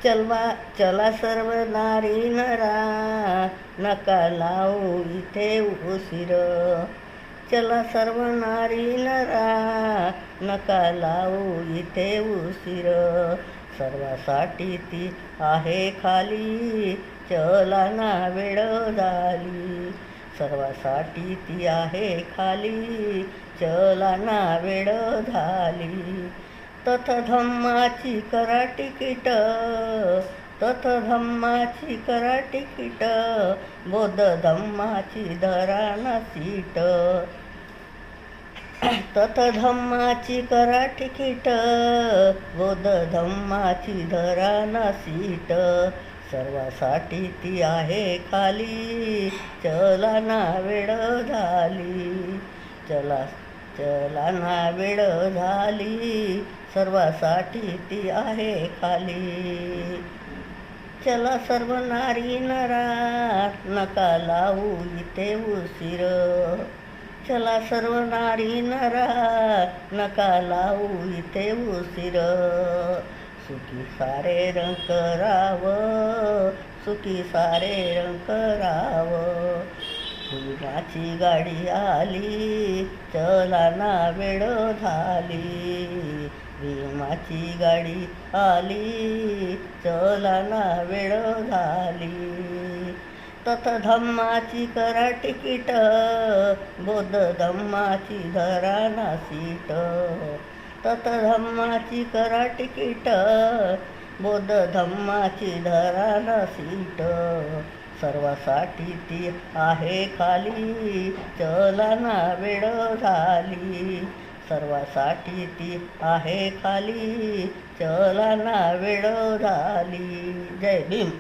चलवा चला सर्व नारी नरा, नका लावू इथे उशीर. चला सर्व नारी नरा, नका लावू इथे उशीर. सर्वासाठी ती आहे खाली, चला ना वेळ झाली. सर्वासाठी ती आहे खाली, चला ना वेळ झाली. तथ धम्माची करा तिकीट, तथ धम्माची करा तिकीट, बौद्ध धम्माची धरा ना सीट. तथ धम्माची करा तिकीट, बौद्ध धम्माची धरा ना सीट. सर्वासाठी ती आहे खाली, चला ना वेळ झाली. चला ना वेळ झाली, सर्वासाठी ती आहे खाली. चला सर्व नारी नरा, नका लावू इथे उशीर. चला सर्व नारी नरा, नका लावू इथे उशीर. सुखी सारे रंग करावं, सुखी सारे रंग करावं. भीमाची गाडी आली, चला ना वेळ झाली. भीमाची गाडी आली, चला ना वेळ झाली. तथ धम्माची करा तिकीट, बौद्ध धम्माची धरा ना सीट. तथ धम्माची करा तिकीट, बौद्ध धम्माची धरा ना सीट. सर्वासाठी ती आहे खाली, चला ना वेळ झाली. सर्वासाठी ती आहे खाली, चला ना वेळ झाली. जय भीम.